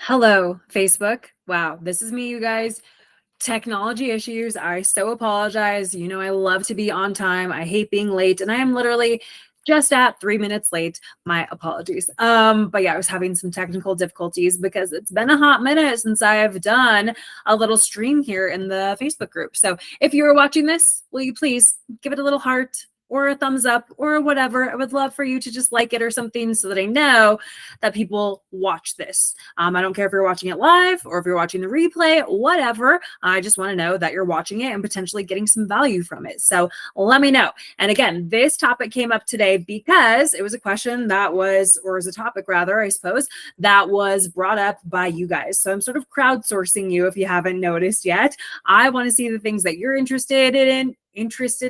Hello, Facebook. Wow, this is me, you guys. Technology issues. I so apologize. You know, I love to be on time. I hate being late, and I am literally just at 3 minutes late. My apologies. But yeah, I was having some technical difficulties because it's been a hot minute since I have done a little stream here in the Facebook group. So if you are watching this, will you please give it a little heart? Or a thumbs up or whatever. I would love for you to just like it or something so that I know that people watch this. I don't care if you're watching it live or if you're watching the replay, whatever. I just want to know that you're watching it and potentially getting some value from it. So let me know. And again, this topic came up today because it was a question that was, or is a topic rather, I suppose, that was brought up by you guys. So I'm sort of crowdsourcing you if you haven't noticed yet. I want to see the things that you're interested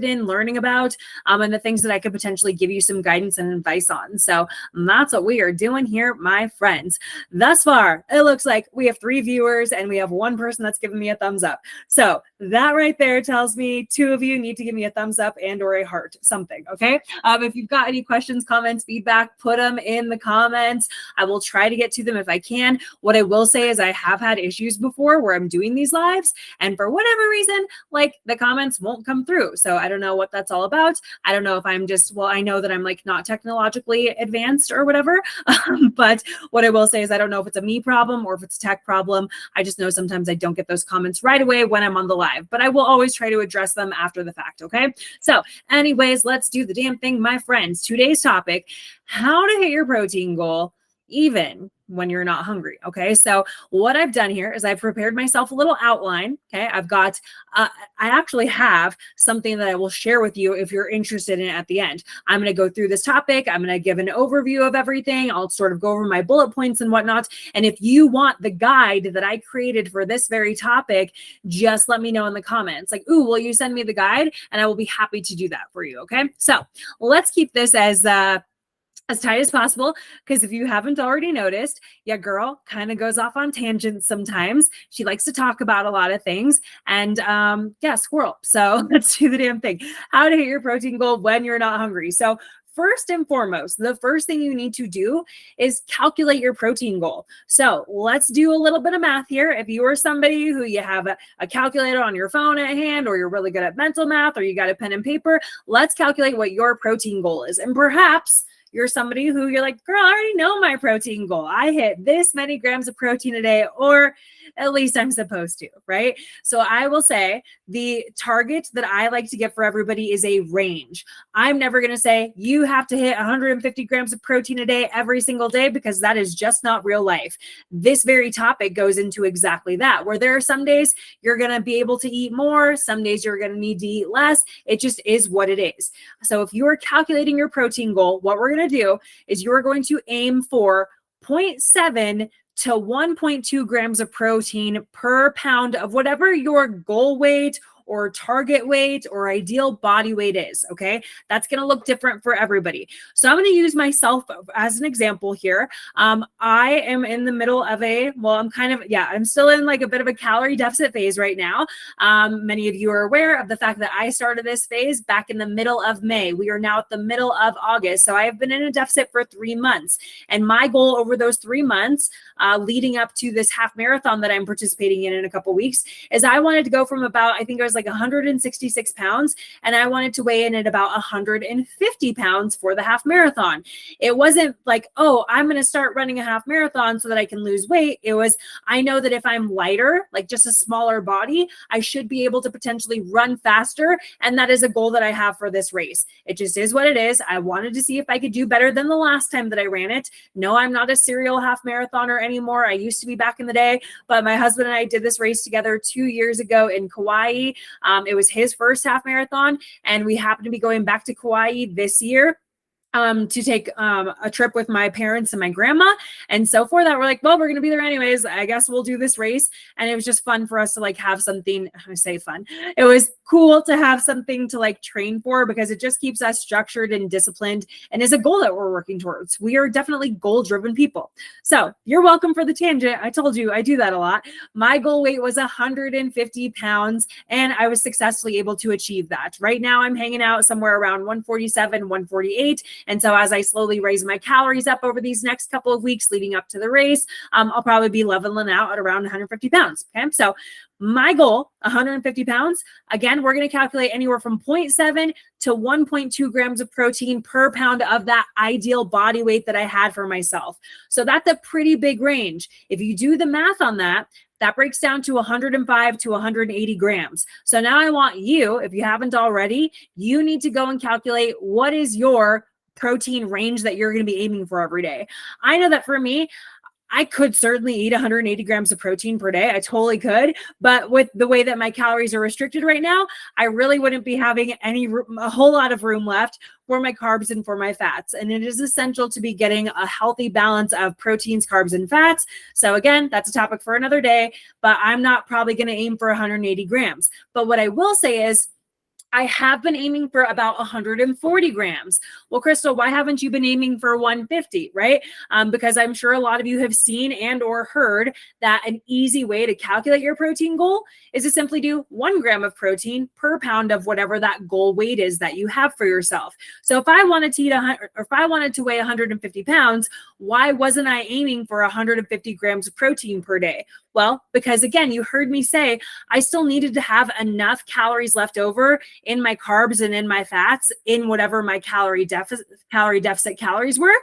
in learning about, and the things that I could potentially give you some guidance and advice on. So that's what we are doing here, my friends. Thus far, it looks like we have 3 viewers and we have 1 person that's giving me a thumbs up. So that right there tells me 2 of you need to give me a thumbs up and or a heart, something, okay? If you've got any questions, comments, feedback, put them in the comments. I will try to get to them if I can. What I will say is I have had issues before where I'm doing these lives, and for whatever reason, like the comments won't come through. So I don't know what that's all about. I don't know if I'm just, well, I know that I'm like not technologically advanced or whatever. But what I will say is I don't know if it's a me problem or if it's a tech problem. I just know sometimes I don't get those comments right away when I'm on the live, but I will always try to address them after the fact. Okay. So anyways, let's do the damn thing, my friends. Today's topic, how to hit your protein goal even when you're not hungry. Okay. So what I've done here is I've prepared myself a little outline. Okay. I've got, I actually have something that I will share with you if you're interested in it at the end. I'm going to go through this topic. I'm going to give an overview of everything. I'll sort of go over my bullet points and whatnot. And if you want the guide that I created for this very topic, just let me know in the comments. Like, ooh, will you send me the guide? And I will be happy to do that for you. Okay. So let's keep this as tight as possible, because if you haven't already noticed, yeah, girl kind of goes off on tangents sometimes. She likes to talk about a lot of things, and yeah, squirrel. So let's do the damn thing. How to hit your protein goal when you're not hungry. So first and foremost, the first thing you need to do is calculate your protein goal. So let's do a little bit of math here. If you are somebody who you have a calculator on your phone at hand, or you're really good at mental math, or you got a pen and paper, let's calculate what your protein goal is. And perhaps you're somebody who you're like, girl, I already know my protein goal. I hit this many grams of protein a day, or at least I'm supposed to, right? So I will say the target that I like to get for everybody is a range. I'm never going to say you have to hit 150 grams of protein a day every single day, because that is just not real life. This very topic goes into exactly that, where there are some days you're going to be able to eat more, some days you're going to need to eat less. It just is what it is. So if you are calculating your protein goal, what we're going to do is you're going to aim for 0.7 to 1.2 grams of protein per pound of whatever your goal weight or target weight or ideal body weight is. Okay. That's going to look different for everybody. So I'm going to use myself as an example here. I am in the middle of I'm still in like a bit of a calorie deficit phase right now. Many of you are aware of the fact that I started this phase back in the middle of May. We are now at the middle of August. So I have been in a deficit for 3 months. And my goal over those 3 months, leading up to this half marathon that I'm participating in a couple weeks, is I wanted to go from about, I think it was like 166 pounds, and I wanted to weigh in at about 150 pounds for the half marathon. It wasn't like, oh, I'm going to start running a half marathon so that I can lose weight. It was, I know that if I'm lighter, like just a smaller body, I should be able to potentially run faster. And that is a goal that I have for this race. It just is what it is. I wanted to see if I could do better than the last time that I ran it. No, I'm not a serial half marathoner anymore. I used to be back in the day, but my husband and I did this race together 2 years ago in Kauai. It was his first half marathon, and we happened to be going back to Kauai this year to take a trip with my parents and my grandma. And so for that, we're like, well, we're going to be there anyways. I guess we'll do this race. And it was just fun for us to like have something. I say fun. It was cool to have something to like train for, because it just keeps us structured and disciplined, and is a goal that we're working towards. We are definitely goal-driven people. So you're welcome for the tangent. I told you I do that a lot. My goal weight was 150 pounds, and I was successfully able to achieve that. Right now, I'm hanging out somewhere around 147, 148. And so as I slowly raise my calories up over these next couple of weeks leading up to the race, I'll probably be leveling out at around 150 pounds. Okay. So my goal, 150 pounds. Again, we're going to calculate anywhere from 0.7 to 1.2 grams of protein per pound of that ideal body weight that I had for myself. So that's a pretty big range. If you do the math on that, that breaks down to 105 to 180 grams. So now I want you, if you haven't already, you need to go and calculate what is your protein range that you're going to be aiming for every day. I know that for me, I could certainly eat 180 grams of protein per day. I totally could. But with the way that my calories are restricted right now, I really wouldn't be having a whole lot of room left for my carbs and for my fats. And it is essential to be getting a healthy balance of proteins, carbs, and fats. So again, that's a topic for another day, but I'm not probably going to aim for 180 grams. But what I will say is, I have been aiming for about 140 grams. Well, Crystal, why haven't you been aiming for 150, right? Because I'm sure a lot of you have seen and or heard that an easy way to calculate your protein goal is to simply do 1 gram of protein per pound of whatever that goal weight is that you have for yourself. So if I wanted to eat 100, or if I wanted to weigh 150 pounds, why wasn't I aiming for 150 grams of protein per day? Well, because again, you heard me say I still needed to have enough calories left over in my carbs and in my fats in whatever my calorie deficit calories were.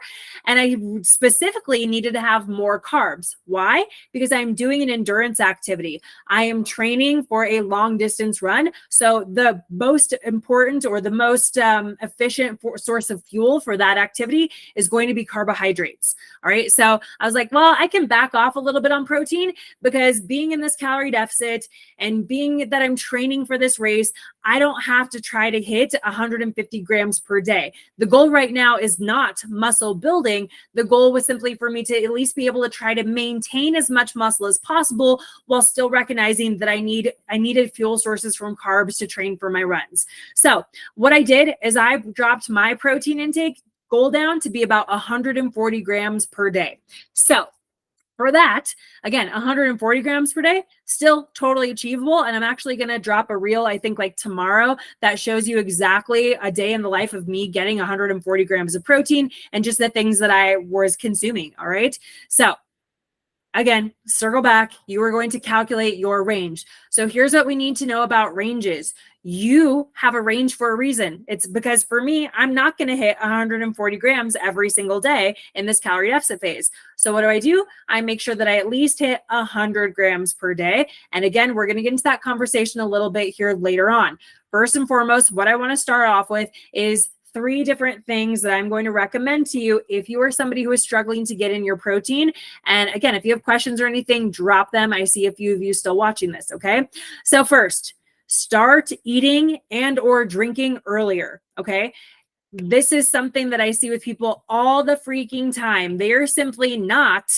And I specifically needed to have more carbs. Why? Because I'm doing an endurance activity. I am training for a long distance run. So the most important or the most efficient source of fuel for that activity is going to be carbohydrates. All right. So I was like, well, I can back off a little bit on protein, because being in this calorie deficit and being that I'm training for this race, I don't have to try to hit 150 grams per day. The goal right now is not muscle building. The goal was simply for me to at least be able to try to maintain as much muscle as possible while still recognizing that I needed fuel sources from carbs to train for my runs. So what I did is I dropped my protein intake goal down to be about 140 grams per day. So for that, again, 140 grams per day, still totally achievable. And I'm actually going to drop a reel, I think like tomorrow, that shows you exactly a day in the life of me getting 140 grams of protein and just the things that I was consuming. All right. So again, circle back, you are going to calculate your range. So here's what we need to know about ranges. You have a range for a reason. It's because for me, I'm not going to hit 140 grams every single day in this calorie deficit phase. So what do? I make sure that I at least hit 100 grams per day. And again, we're going to get into that conversation a little bit here later on. First and foremost, what I want to start off with is 3 different things that I'm going to recommend to you if you are somebody who is struggling to get in your protein. And again, if you have questions or anything, drop them. I see a few of you still watching this. Okay. So first, start eating and or drinking earlier. Okay. This is something that I see with people all the freaking time. They are simply not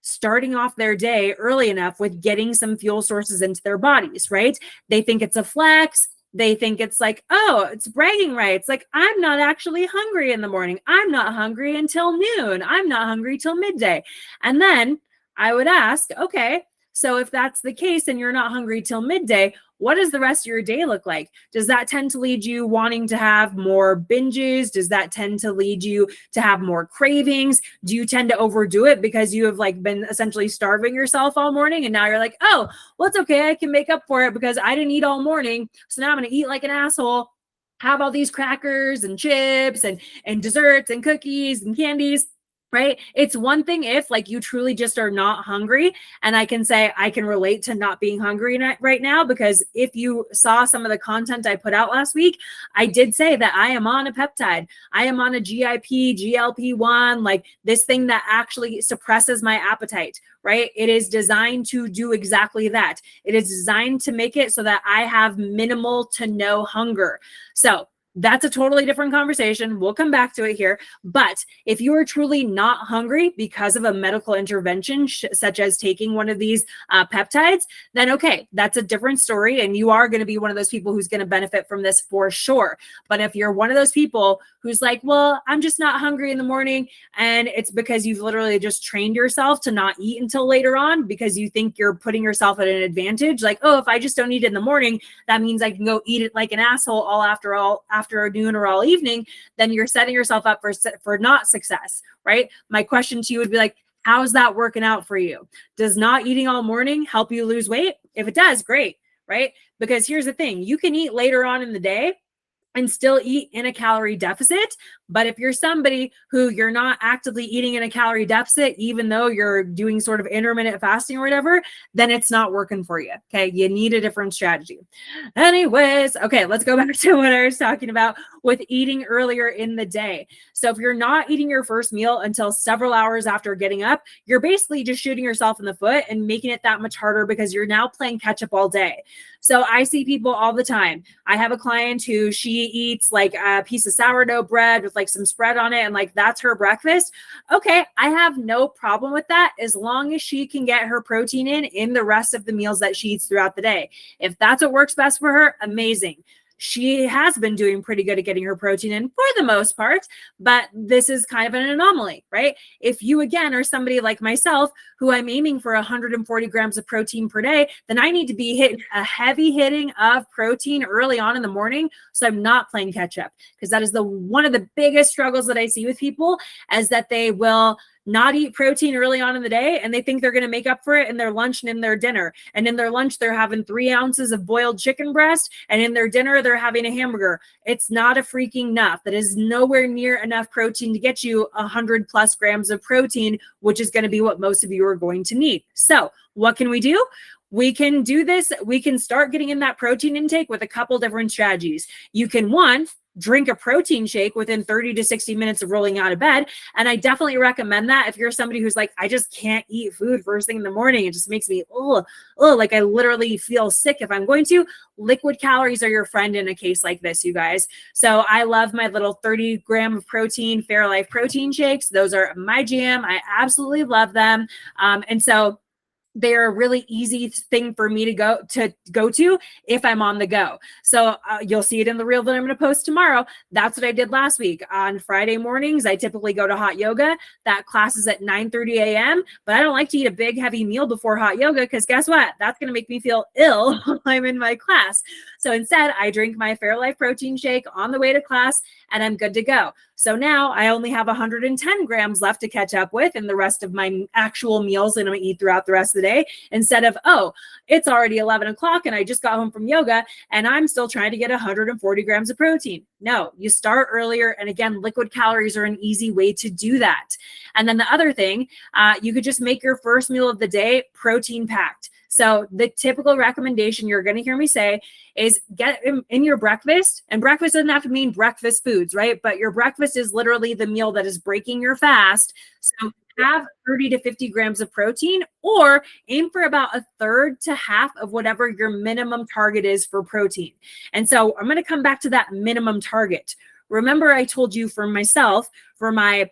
starting off their day early enough with getting some fuel sources into their bodies, right? They think it's a flex. They think it's like, oh, it's bragging rights. Like, I'm not actually hungry in the morning. I'm not hungry until noon. I'm not hungry till midday. And then I would ask, okay, so if that's the case and you're not hungry till midday, what does the rest of your day look like? Does that tend to lead you wanting to have more binges? Does that tend to lead you to have more cravings? Do you tend to overdo it because you have like been essentially starving yourself all morning and now you're like, oh, well, it's okay. I can make up for it because I didn't eat all morning. So now I'm going to eat like an asshole, have all these crackers and chips and desserts and cookies and candies. Right? It's one thing if like you truly just are not hungry. And I can say I can relate to not being hungry right now, because if you saw some of the content I put out last week, I did say that I am on a peptide. I am on a GIP, GLP-1, like this thing that actually suppresses my appetite, right? It is designed to do exactly that. It is designed to make it so that I have minimal to no hunger. So that's a totally different conversation. We'll come back to it here. But if you are truly not hungry because of a medical intervention, such as taking one of these peptides, then okay, that's a different story. And you are going to be one of those people who's going to benefit from this for sure. But if you're one of those people who's like, well, I'm just not hungry in the morning, and it's because you've literally just trained yourself to not eat until later on because you think you're putting yourself at an advantage. Like, oh, if I just don't eat in the morning, that means I can go eat it like an asshole all after afternoon or all evening, then you're setting yourself up for not success, right? My question to you would be like, how's that working out for you? Does not eating all morning help you lose weight? If it does, great, right? Because here's the thing, you can eat later on in the day and still eat in a calorie deficit. But if you're somebody who you're not actively eating in a calorie deficit, even though you're doing sort of intermittent fasting or whatever, then it's not working for you. Okay. You need a different strategy. Anyways, okay, let's go back to what I was talking about with eating earlier in the day. So if you're not eating your first meal until several hours after getting up, you're basically just shooting yourself in the foot and making it that much harder because you're now playing catch up all day. So I see people all the time. I have a client who she eats like a piece of sourdough bread with like some spread on it, and like that's her breakfast. Okay, I have no problem with that as long as she can get her protein in the rest of the meals that she eats throughout the day. If that's what works best for her, amazing. She has been doing pretty good at getting her protein in for the most part, but this is kind of an anomaly, right? If you, again, are somebody like myself, who I'm aiming for 140 grams of protein per day, then I need to be hitting a heavy hitting of protein early on in the morning. So I'm not playing catch up, because that is one of the biggest struggles that I see with people, is that they will not eat protein early on in the day and they think they're going to make up for it in their lunch and in their dinner. And in their lunch, they're having 3 ounces of boiled chicken breast, and in their dinner, they're having a hamburger. It's not a freaking enough. That is nowhere near enough protein to get you 100 plus grams of protein, which is going to be what most of you are going to need. So what can we do? We can do this. We can start getting in that protein intake with a couple different strategies. You can, one, drink a protein shake within 30 to 60 minutes of rolling out of bed. And I definitely recommend that if you're somebody who's like, I just can't eat food first thing in the morning. It just makes me, like I literally feel sick if I'm going to. Liquid calories are your friend in a case like this, you guys. So I love my little 30 gram of protein, Fairlife protein shakes. Those are my jam. I absolutely love them. And so they're a really easy thing for me to go to if I'm on the go. So you'll see it in the reel that I'm going to post tomorrow. That's what I did last week. On Friday mornings, I typically go to hot yoga. That class is at 9:30 a.m. But I don't like to eat a big, heavy meal before hot yoga, because guess what? That's going to make me feel ill while I'm in my class. So instead, I drink my Fairlife protein shake on the way to class, and I'm good to go. So now I only have 110 grams left to catch up with in the rest of my actual meals that I'm going to eat throughout the rest of the day, instead of, it's already 11 o'clock and I just got home from yoga and I'm still trying to get 140 grams of protein. No, you start earlier. And again, liquid calories are an easy way to do that. And then the other thing, you could just make your first meal of the day protein packed. So the typical recommendation you're going to hear me say is get in your breakfast, and breakfast doesn't have to mean breakfast foods, right? But your breakfast is literally the meal that is breaking your fast. So have 30 to 50 grams of protein, or aim for about a third to half of whatever your minimum target is for protein. And so I'm going to come back to that minimum target. Remember, I told you for myself, for my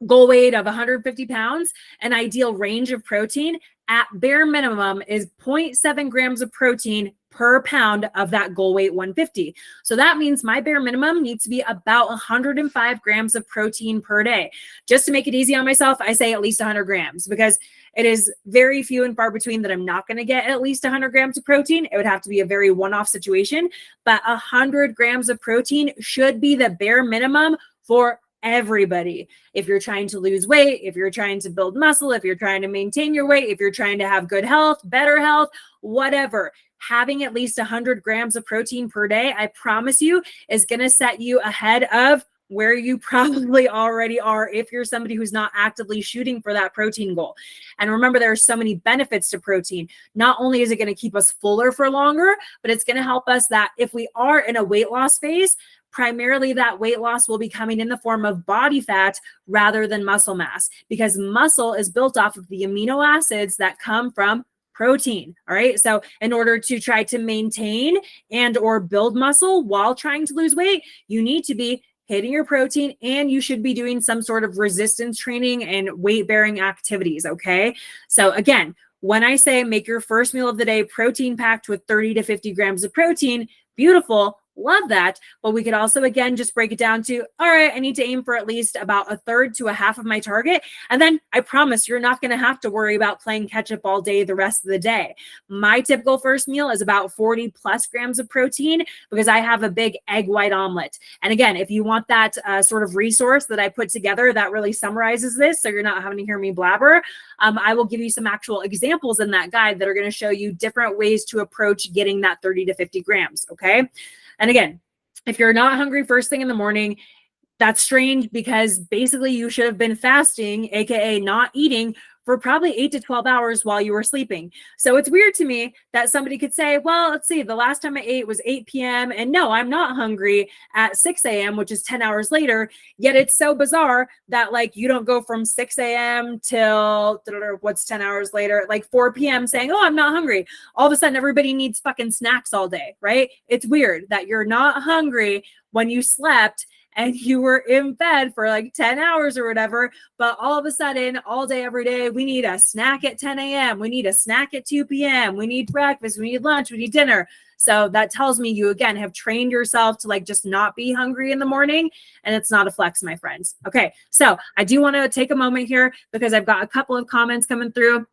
goal weight of 150 pounds, an ideal range of protein at bare minimum is 0.7 grams of protein per pound of that goal weight 150. So that means my bare minimum needs to be about 105 grams of protein per day. Just to make it easy on myself, I say at least 100 grams, because it is very few and far between that I'm not going to get at least 100 grams of protein. It would have to be a very one-off situation, but 100 grams of protein should be the bare minimum for everybody. If you're trying to lose weight, if you're trying to build muscle, if you're trying to maintain your weight, if you're trying to have good health, better health, whatever, having at least 100 grams of protein per day, I promise you, is going to set you ahead of where you probably already are if you're somebody who's not actively shooting for that protein goal. And remember, there are so many benefits to protein. Not only is it going to keep us fuller for longer, but it's going to help us that if we are in a weight loss phase, primarily that weight loss will be coming in the form of body fat rather than muscle mass, because muscle is built off of the amino acids that come from protein. All right. So in order to try to maintain and or build muscle while trying to lose weight, you need to be hitting your protein, and you should be doing some sort of resistance training and weight bearing activities. Okay. So again, when I say make your first meal of the day protein packed with 30 to 50 grams of protein, beautiful. Love that. But we could also, again, just break it down to, all right, I need to aim for at least about a third to a half of my target. And then I promise you're not going to have to worry about playing catch up all day the rest of the day. My typical first meal is about 40 plus grams of protein because I have a big egg white omelet. And again, if you want that sort of resource that I put together that really summarizes this, so you're not having to hear me blabber, I will give you some actual examples in that guide that are going to show you different ways to approach getting that 30 to 50 grams. Okay. And again, if you're not hungry first thing in the morning, that's strange because basically you should have been fasting, AKA not eating, for probably 8 to 12 hours while you were sleeping. So it's weird to me that somebody could say, well, let's see, the last time I ate was 8 p.m. And no, I'm not hungry at 6 a.m., which is 10 hours later. Yet it's so bizarre that like you don't go from 6 a.m. till what's 10 hours later, like 4 p.m. saying, oh, I'm not hungry. All of a sudden, everybody needs fucking snacks all day, right? It's weird that you're not hungry when you slept and you were in bed for like 10 hours or whatever, but all of a sudden, all day, every day, we need a snack at 10 a.m. We need a snack at 2 p.m. We need breakfast. We need lunch. We need dinner. So that tells me you, again, have trained yourself to like just not be hungry in the morning. And it's not a flex, my friends. Okay. So I do want to take a moment here because I've got a couple of comments coming through.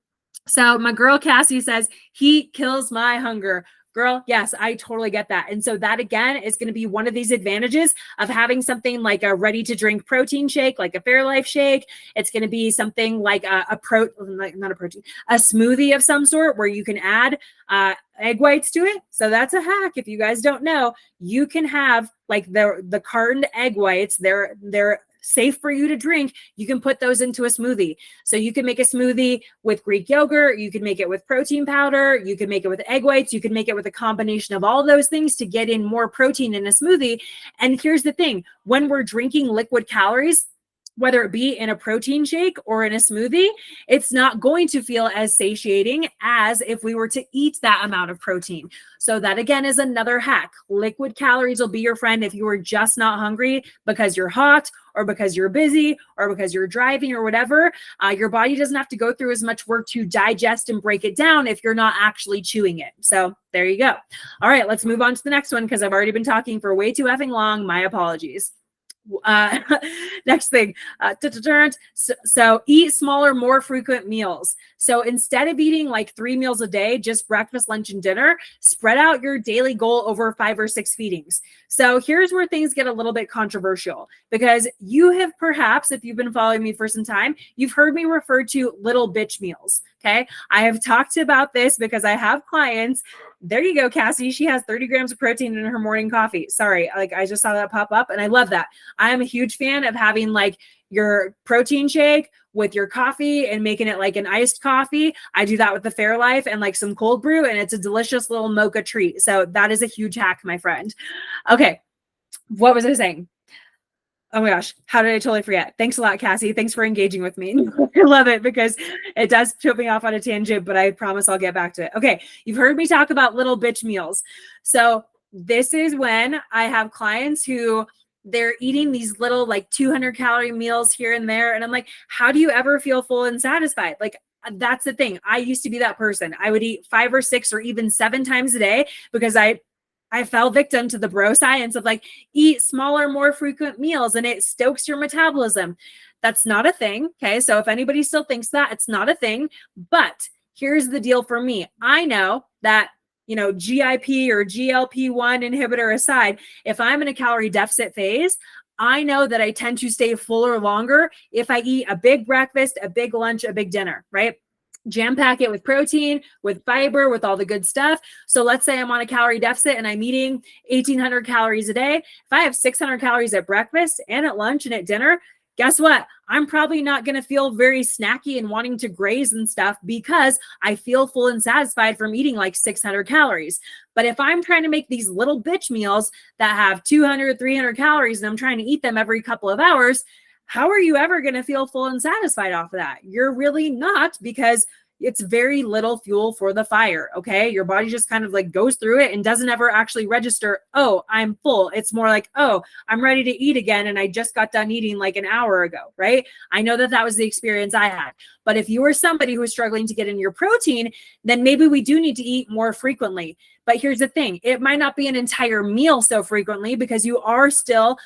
So my girl Cassie says, heat kills my hunger. Girl, yes, I totally get that. And so that, again, is going to be one of these advantages of having something like a ready-to-drink protein shake, like a Fairlife shake. It's going to be something like a smoothie of some sort where you can add egg whites to it. So that's a hack. If you guys don't know, you can have like the cartoned egg whites. They're safe for you to drink. You can put those into a smoothie. So you can make a smoothie with Greek yogurt. You can make it with protein powder. You can make it with egg whites. You can make it with a combination of all those things to get in more protein in a smoothie. And here's the thing, when we're drinking liquid calories, whether it be in a protein shake or in a smoothie, it's not going to feel as satiating as if we were to eat that amount of protein. So that, again, is another hack. Liquid calories will be your friend if you are just not hungry because you're hot or because you're busy or because you're driving or whatever. Your body doesn't have to go through as much work to digest and break it down if you're not actually chewing it. So there you go. All right, let's move on to the next one because I've already been talking for way too effing long. My apologies. Next thing, so eat smaller, more frequent meals. So instead of eating like 3 meals a day, just breakfast, lunch, and dinner, spread out your daily goal over 5 or 6 feedings. So here's where things get a little bit controversial because you have perhaps, if you've been following me for some time, you've heard me refer to little bitch meals. Okay. I have talked about this because I have clients. There you go, Cassie. She has 30 grams of protein in her morning coffee. Sorry. Like I just saw that pop up and I love that. I am a huge fan of having like your protein shake with your coffee and making it like an iced coffee. I do that with the Fairlife and like some cold brew and it's a delicious little mocha treat. So that is a huge hack, my friend. Okay. What was I saying? Oh my gosh, how did I totally forget? Thanks a lot, Cassie. Thanks for engaging with me. I love it because it does put me off on a tangent, but I promise I'll get back to it. Okay, you've heard me talk about little bitch meals. So this is when I have clients who they're eating these little like 200 calorie meals here and there. And I'm like, how do you ever feel full and satisfied? Like, that's the thing. I used to be that person. I would eat 5 or 6 or even 7 times a day because I fell victim to the bro science of like eat smaller, more frequent meals and it stokes your metabolism. That's not a thing. Okay. So if anybody still thinks that, it's not a thing. But here's the deal for me. I know that, GIP or GLP-1 inhibitor aside, if I'm in a calorie deficit phase, I know that I tend to stay fuller longer if I eat a big breakfast, a big lunch, a big dinner, right? Jam pack it with protein, with fiber, with all the good stuff. So let's say I'm on a calorie deficit and I'm eating 1,800 calories a day. If I have 600 calories at breakfast and at lunch and at dinner, guess what? I'm probably not going to feel very snacky and wanting to graze and stuff because I feel full and satisfied from eating like 600 calories. But if I'm trying to make these little bitch meals that have 200, 300 calories and I'm trying to eat them every couple of hours, how are you ever going to feel full and satisfied off of that? You're really not because it's very little fuel for the fire. Okay. Your body just kind of like goes through it and doesn't ever actually register, oh, I'm full. It's more like, oh, I'm ready to eat again. And I just got done eating like an hour ago. Right. I know that that was the experience I had. But if you are somebody who is struggling to get in your protein, then maybe we do need to eat more frequently. But here's the thing, it might not be an entire meal so frequently because you are still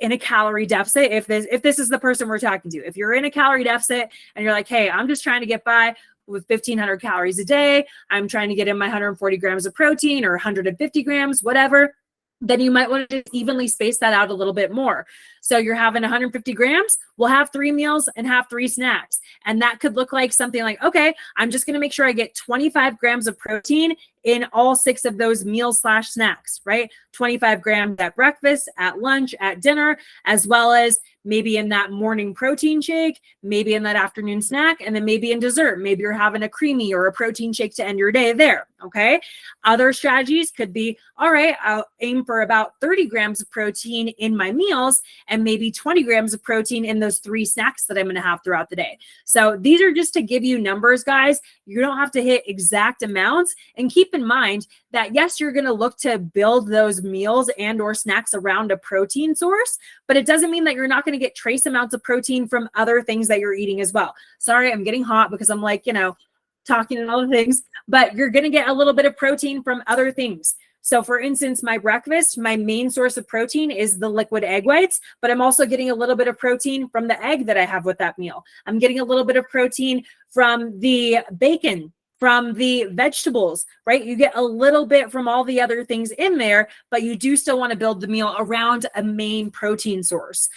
in a calorie deficit. If this is the person we're talking to, if you're in a calorie deficit and you're like, hey, I'm just trying to get by with 1,500 calories a day, I'm trying to get in my 140 grams of protein or 150 grams, whatever, then you might want to just evenly space that out a little bit more. So you're having 150 grams, we'll have 3 meals and have 3 snacks. And that could look like something like, okay, I'm just going to make sure I get 25 grams of protein in all 6 of those meals / snacks, right? 25 grams at breakfast, at lunch, at dinner, as well as maybe in that morning protein shake, maybe in that afternoon snack, and then maybe in dessert. Maybe you're having a creamy or a protein shake to end your day there, okay? Other strategies could be, all right, I'll aim for about 30 grams of protein in my meals and maybe 20 grams of protein in those 3 snacks that I'm going to have throughout the day. So these are just to give you numbers, guys. You don't have to hit exact amounts. And keep in mind that yes, you're going to look to build those meals and or snacks around a protein source, but it doesn't mean that you're not going to get trace amounts of protein from other things that you're eating as well. Sorry, I'm getting hot because I'm like, talking and all the things, but you're going to get a little bit of protein from other things. So for instance, my breakfast, my main source of protein is the liquid egg whites, but I'm also getting a little bit of protein from the egg that I have with that meal. I'm getting a little bit of protein from the bacon, from the vegetables, right? You get a little bit from all the other things in there, but you do still want to build the meal around a main protein source.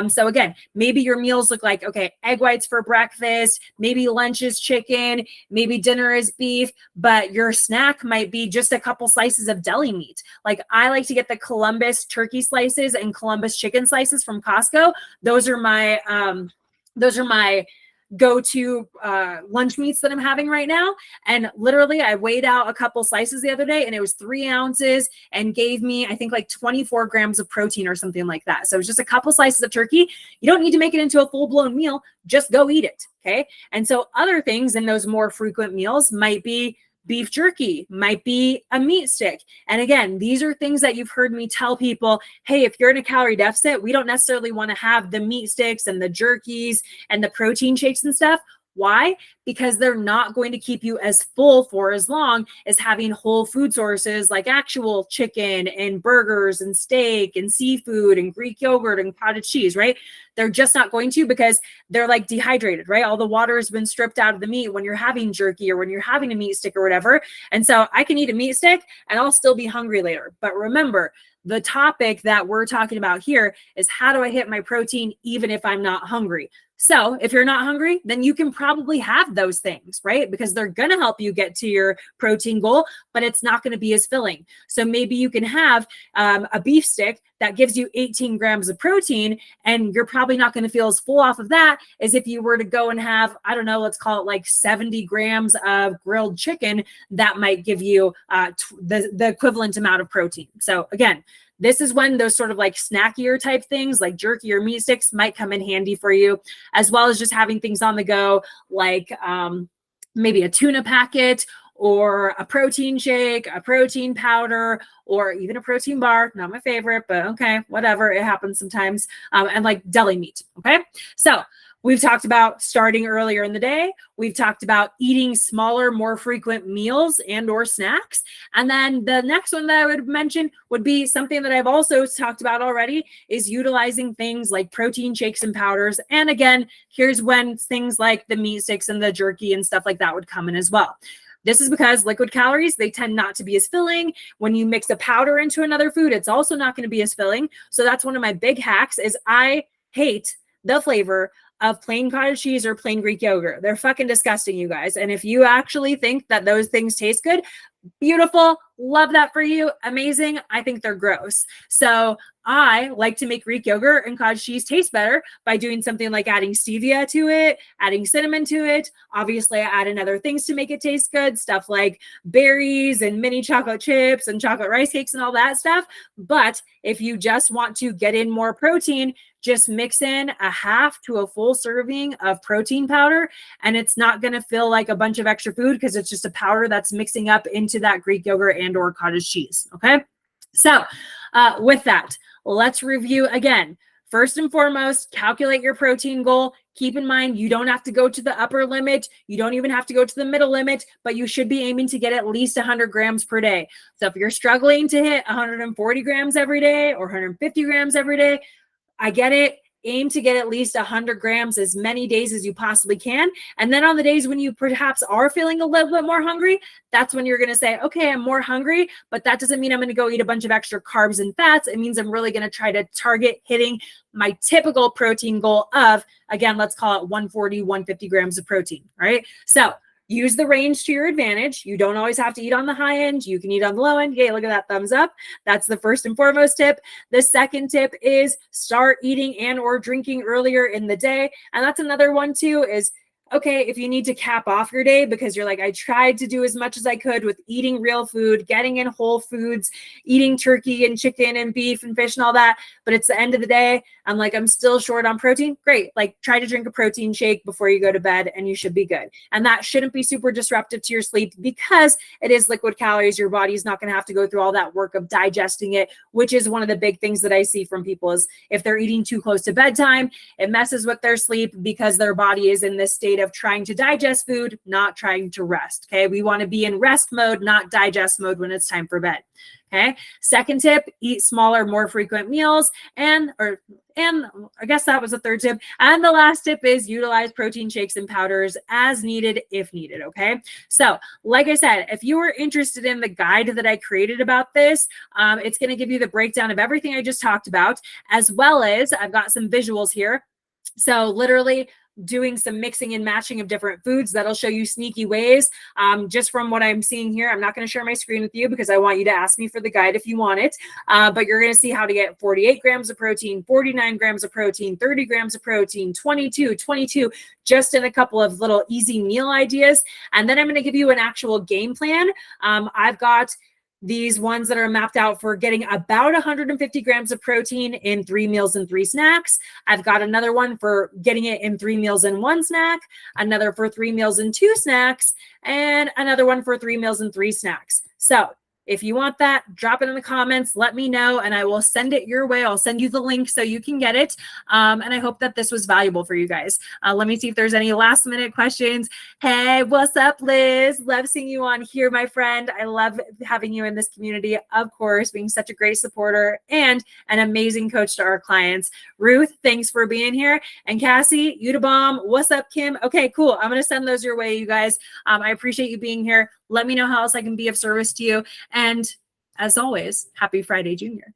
So again, maybe your meals look like, okay, egg whites for breakfast, maybe lunch is chicken, maybe dinner is beef, but your snack might be just a couple slices of deli meat. Like I like to get the Columbus turkey slices and Columbus chicken slices from Costco. Those are my go-to lunch meats that I'm having right now. And literally I weighed out a couple slices the other day and it was 3 ounces and gave me, I think like 24 grams of protein or something like that. So it was just a couple slices of turkey. You don't need to make it into a full-blown meal, just go eat it. Okay. And so other things in those more frequent meals might be beef jerky, might be a meat stick. And again, these are things that you've heard me tell people, hey, if you're in a calorie deficit, we don't necessarily want to have the meat sticks and the jerkies and the protein shakes and stuff. Why? Because they're not going to keep you as full for as long as having whole food sources like actual chicken and burgers and steak and seafood and Greek yogurt and cottage cheese, right? They're just not going to because they're like dehydrated, right? All the water has been stripped out of the meat when you're having jerky or when you're having a meat stick or whatever. And so I can eat a meat stick and I'll still be hungry later. But remember, the topic that we're talking about here is how do I hit my protein even if I'm not hungry? So if you're not hungry, then you can probably have those things, right? Because they're going to help you get to your protein goal, but it's not going to be as filling. So maybe you can have a beef stick that gives you 18 grams of protein, and you're probably not going to feel as full off of that as if you were to go and have, I don't know, let's call it like 70 grams of grilled chicken. That might give you the equivalent amount of protein. So again, this is when those sort of like snackier type things like jerky or meat sticks might come in handy for you, as well as just having things on the go like maybe a tuna packet or a protein shake, a protein powder, or even a protein bar. Not my favorite, but okay, whatever. It happens sometimes. And like deli meat. Okay. So we've talked about starting earlier in the day. We've talked about eating smaller, more frequent meals and or snacks. And then the next one that I would mention would be something that I've also talked about already is utilizing things like protein shakes and powders. And again, here's when things like the meat sticks and the jerky and stuff like that would come in as well. This is because liquid calories, they tend not to be as filling. When you mix a powder into another food, it's also not going to be as filling. So that's one of my big hacks is I hate the flavor of plain cottage cheese or plain Greek yogurt. They're fucking disgusting, you guys. And if you actually think that those things taste good, beautiful, Love that for you. Amazing. I think they're gross. So I like to make Greek yogurt and cottage cheese taste better by doing something like adding stevia to it, adding cinnamon to it. Obviously, I add in other things to make it taste good, stuff like berries and mini chocolate chips and chocolate rice cakes and all that stuff. But if you just want to get in more protein, just mix in a half to a full serving of protein powder, and it's not going to feel like a bunch of extra food because it's just a powder that's mixing up into that Greek yogurt and or cottage cheese. Okay. So with that, let's review again. First and foremost, calculate your protein goal. Keep in mind, you don't have to go to the upper limit. You don't even have to go to the middle limit, but you should be aiming to get at least 100 grams per day. So if you're struggling to hit 140 grams every day or 150 grams every day, I get it. Aim to get at least 100 grams as many days as you possibly can. And then on the days when you perhaps are feeling a little bit more hungry, that's when you're going to say, okay, I'm more hungry, but that doesn't mean I'm going to go eat a bunch of extra carbs and fats. It means I'm really going to try to target hitting my typical protein goal of, again, let's call it 140, 150 grams of protein, right? So use the range to your advantage. You don't always have to eat on the high end. You can eat on the low end. Yay, look at that thumbs up. That's the first and foremost tip. The second tip is start eating and or drinking earlier in the day. And that's another one too, is okay, if you need to cap off your day because you're like, I tried to do as much as I could with eating real food, getting in whole foods, eating turkey and chicken and beef and fish and all that, but it's the end of the day, I'm like, I'm still short on protein. Great. Like try to drink a protein shake before you go to bed and you should be good. And that shouldn't be super disruptive to your sleep because it is liquid calories. Your body's not going to have to go through all that work of digesting it, which is one of the big things that I see from people is if they're eating too close to bedtime, it messes with their sleep because their body is in this state of trying to digest food, not trying to rest. Okay. We want to be in rest mode, not digest mode when it's time for bed. Okay. Second tip, eat smaller, more frequent meals. And I guess that was the third tip. And the last tip is utilize protein shakes and powders as needed, if needed. Okay. So like I said, if you are interested in the guide that I created about this, it's going to give you the breakdown of everything I just talked about, as well as I've got some visuals here. So literally doing some mixing and matching of different foods that'll show you sneaky ways. Just from what I'm seeing here, I'm not going to share my screen with you because I want you to ask me for the guide if you want it. But you're going to see how to get 48 grams of protein, 49 grams of protein, 30 grams of protein, 22, just in a couple of little easy meal ideas. And then I'm going to give you an actual game plan. I've got these ones that are mapped out for getting about 150 grams of protein in 3 meals and 3 snacks. I've got another one for getting it in 3 meals and 1 snack, another for 3 meals and 2 snacks, and another one for 3 meals and 3 snacks. So if you want that, drop it in the comments, let me know, and I will send it your way. I'll send you the link so you can get it. And I hope that this was valuable for you guys. Let me see if there's any last minute questions. Hey, what's up, Liz? Love seeing you on here, my friend. I love having you in this community, of course, being such a great supporter and an amazing coach to our clients. Ruth, thanks for being here. And Cassie, you the bomb. What's up, Kim? Okay, cool. I'm going to send those your way, you guys. I appreciate you being here. Let me know how else I can be of service to you. And as always, happy Friday, Junior.